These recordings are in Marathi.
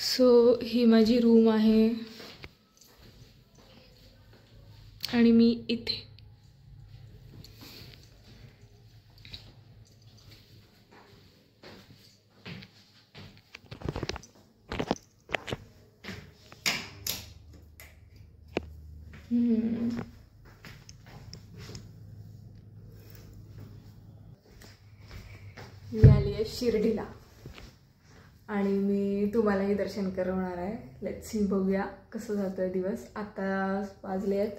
सो ही माझी रूम आहे आणि मी इथे. मी आली आहे शिर्डीला आणि मी तुम्हालाही दर्शन करवणार आहे. लेट्स सी, बघूया कसं जातोय दिवस. आता वाजले आहेत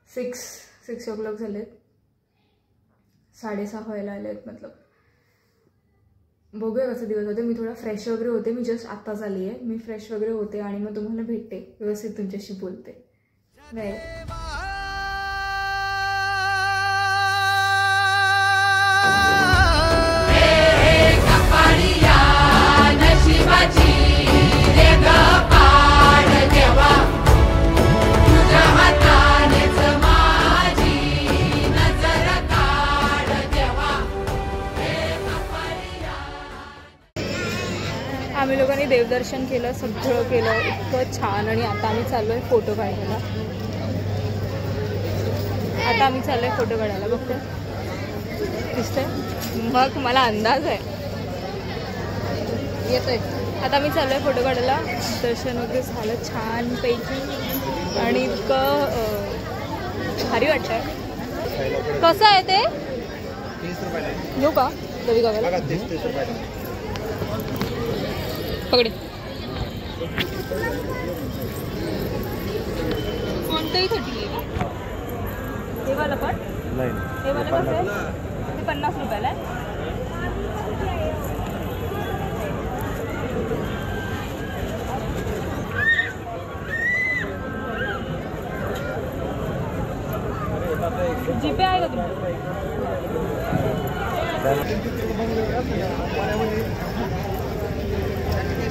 6 o'clock झालेत, 6:30 व्हायला आले आहेत. मतलब बघूया कसं दिवस होते. मी थोडा फ्रेश वगैरे होते, मी जस्ट आत्ताच आली आहे. मी फ्रेश वगैरे होते आणि मग तुम्हाला भेटते, व्यवस्थित तुमच्याशी बोलते. नाही आम्ही लोकांनी देवदर्शन केलं, सगळं केलं, इतकं छान. आणि आता आम्ही चाललो आहे फोटो काढायला. बघते दिसतंय, मग मला अंदाज आहे येतोय. आता आम्ही चाललो आहे फोटो काढायला. दर्शन वगैरे झालं छानपैकी आणि इतकं भारी वाटतंय. कसं आहे ते घेऊ का रवी गावाला पकडे. कोणतंही 30 आहे का हे वाला? पण हे वाला कसं आहे? ते 50 रुपयाला आहे. जीपे आहे का तुम्ही?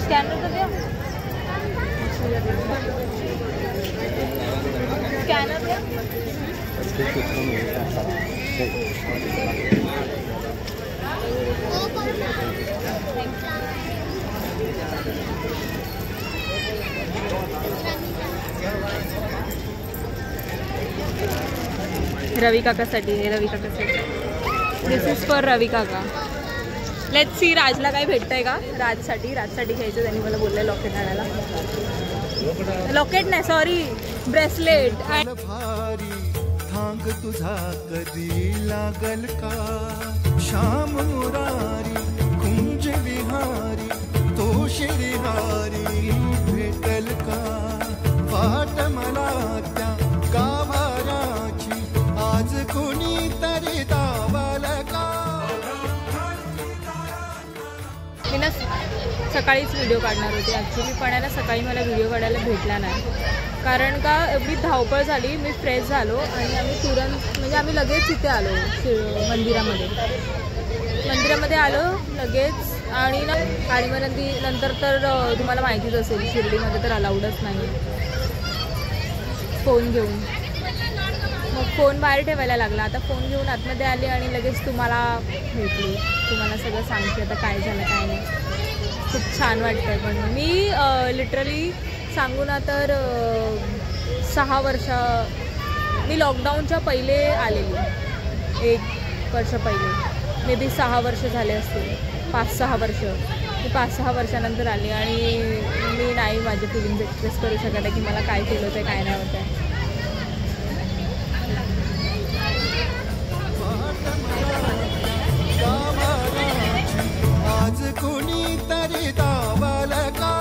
स्कॅनर तर द्या. स्कॅनर द्या. रवी काकासाठी आहे. रवी काकासाठी. दिस इज फॉर रवी काका. लेट्स सी राजला काही भेटतंय का. राजसाठी घ्यायचं. त्यांनी मला बोललंय लॉकेट आणायला. लॉकेट नाही, सॉरी, ब्रेसलेट. थांग तुझा कधी लागल का श्याम मुरारी कुंज विहारी तो श्रीहारी भेटल का वाट मला त्या गाभाराची आज कोणी तरी दावाल का. मी ना सकाळीच व्हिडिओ काढणार होते ॲक्च्युली, पण आहे ना सकाळी मला व्हिडिओ काढायला भेटला नाही. कारण का एवढी धावपळ झाली. मी फ्रेश झालो आणि आम्ही तुरंत म्हणजे आम्ही लगेच इथे आलो मंदिरामध्ये आलो लगेच. आणि मग नंतर तर तुम्हाला माहितीच असेल शिर्डीमध्ये तर अलाउडच नाही फोन घेऊन. मग फोन बाहेर ठेवायला लागला. आता फोन घेऊन आतमध्ये आले आणि लगेच तुम्हाला भेटली. तुम्हाला सगळं सांगते आता काय झालं काय नाही. खूप छान वाटतं. पण मी लिटरली सांगू ना तर 6 वर्ष मी लॉकडाऊनच्या पहिले आलेली. 1 वर्ष पहिले, मे बी 6 वर्ष झाले असतील, 5-6 वर्ष. मी 5-6 वर्षानंतर आली आणि मी नाही माझे फिलिंग्स एक्सप्रेस करू शकत आहे की मला काय फील होतं आहे काय नाही होत आहे. आज कोणी तरी दावाल का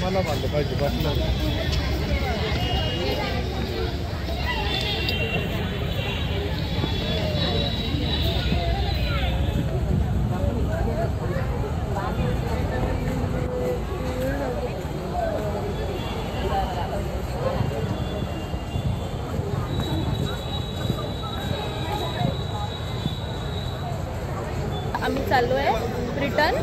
मला मानलं पाहिजे बसलं. आम्ही चाललो आहे रिटर्न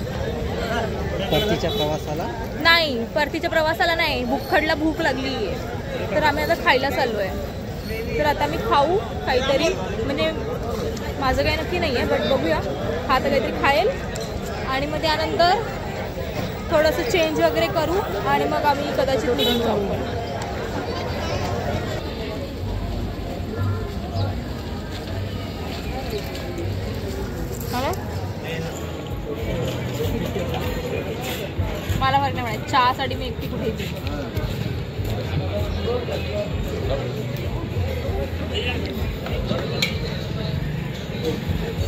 परतीच्या प्रवासाला नाही, परतीच्या प्रवासाला नाही, भूखडला भूक लागली आहे तर आम्ही आता खायला चाललो आहे. तर आता मी खाऊ काहीतरी, म्हणजे माझं काही नक्की नाही आहे बट बघूया. हा तर काहीतरी खाईल आणि मग त्यानंतर थोडंसं चेंज वगैरे करू आणि मग आम्ही कदाचित निघून जाऊ. मला फरक नाही म्हणायचं, चहासाठी मी एकटी कुठे येते.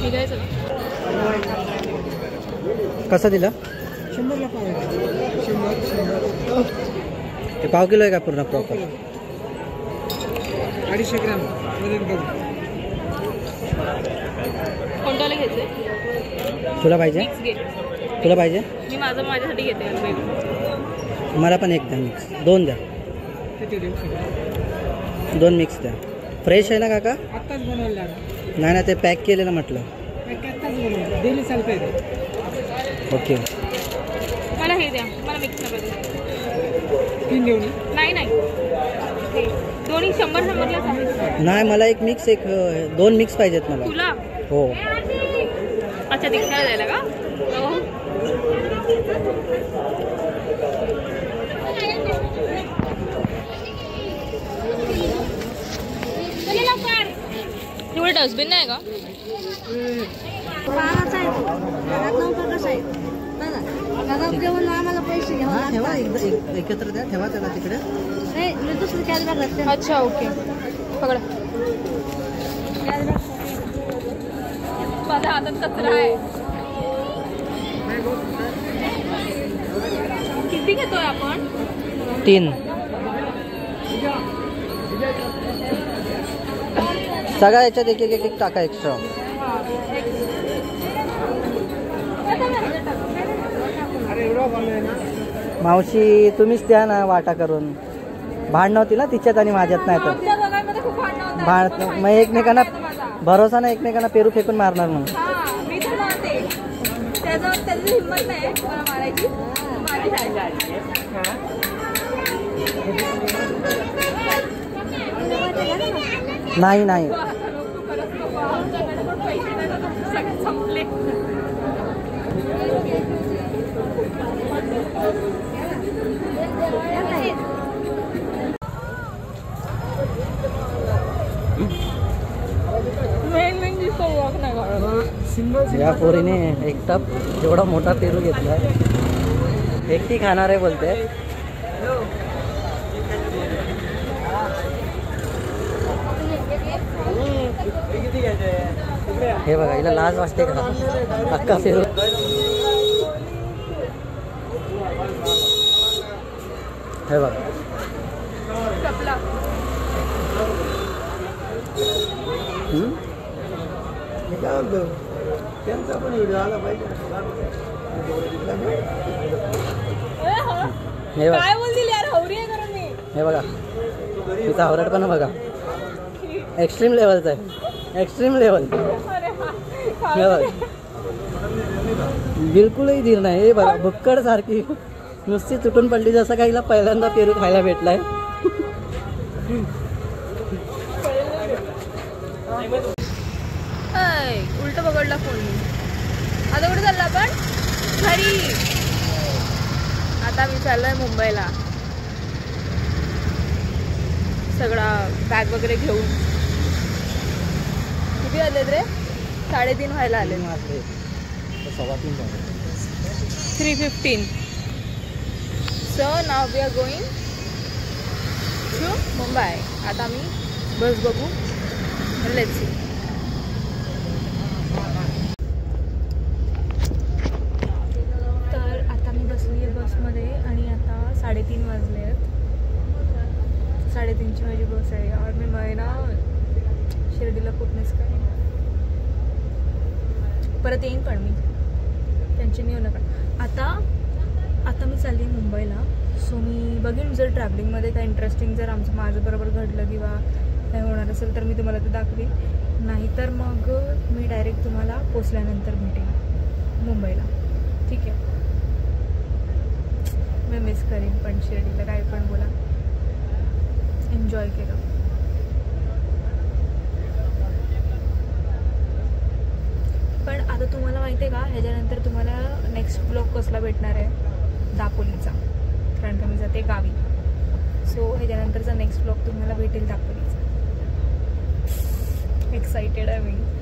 निघायचं कसं दिलं? 100ला पाव आहे. 100 ते पाव किलो आहे का पूर्ण प्रॉपर? 250 ग्राम वजन करू. कोणत्याला घ्यायचंय? तुला पाहिजे? मिक्स घे. तुला पाहिजे? मी माझ्यासाठी घेते. मला पण एक द्या मिक्स, 2 द्या. किती देऊ? 2 मिक्स द्या. फ्रेश आहे ना काका? आत्ताच बनवलं. नाही ना, ते पॅक केलेलं म्हटलं. आत्ताच बनवलं. डेली चालतं आहे. ओके. मला हे द्या, मला मिक्स नका देऊ. 3 देऊ नाही नाही, हे दोन्ही 100-100लाच आहे. नाही, मला एक मिक्स, 2 मिक्स पाहिजेत मला. तुला? हो. अच्छा, दिखायला द्यायला का? हो. एवढं डस्टबिन नाही का? आम्हाला पैसे ठेवा एकत्र द्या, ठेवा त्याला तिकडे. अच्छा, ओके. पकडा. माझ्या हातात कचरा आहे. किती घेतोय आपण? 3. सगळ्या याच्यात एक एक एक टाका एक्स्ट्रा. मावशी तुम्हीच द्या ना वाटा करून. भांडण होती ना तिच्यात आणि माझ्यात, नाही तर भांड मग एकमेकांना भरोसा नाही, एकमेकांना पेरू फेकून मारणार म्हणून. हिंमत नाही मला मारायची. नाही नाही, संपले. या पोरीने एकटा एवढा मोठा पेरू घेतलाय, एकटी खाणार आहे बोलते. हे बघा, हिला लाज वाटते का अक्का पेरू? हे बघा, त्यांचा पण व्हिडिओ आला पाहिजे. काय बोलतील यार, हवरी आहे करून मी. हे बघा, तिचा आवरटपणा बघा, एक्स्ट्रीम लेवलचा आहे, एक्स्ट्रीम लेवल. बिलकुलही धीर नाही. हे बघा, भुक्कड सारखी नुसती तुटून पडली, जसं काहीला पहिल्यांदा पेरू खायला भेटलाय. उलट पकडला फोन मी. आता कुठे चालला आपण? घरी. आता मी चाललोय मुंबईला, सगळा बॅग वगैरे घेऊन. किती वाजलेत रे? 3:30 व्हायला आले. 3:15. So now we are going to Mumbai. आता आम्ही बस बघू. Let's see. तर आता मी बसली आहे बसमध्ये आणि आता 3:30 वाजले आहेत. 3:30ची माझी बस आहे और मी ना शिर्डीला कुठनेच काय परत येईन, पण मी टेन्शन येऊ नका. आता मी चालली आहे मुंबईला. सो मी बघेन जर ट्रॅव्हलिंगमध्ये काय इंटरेस्टिंग जर माझं बरोबर घडलं किंवा काय होणार असेल तर मी तुम्हाला ते दाखवेन. नाहीतर मग मी डायरेक्ट तुम्हाला पोचल्यानंतर भेटेन मुंबईला. ठीक आहे. मी मिस करेन, पण शिर्डीला काय पण बोला, एन्जॉय केलं. पण आता तुम्हाला माहिती आहे का, ह्याच्यानंतर तुम्हाला नेक्स्ट ब्लॉग कसला भेटणार आहे, दापोलीचा, कारण का मी जाते गावी. सो ह्याच्यानंतरचा नेक्स्ट ब्लॉग तुम्हाला भेटेल दापोलीचा. एक्साइटेड आहे मी.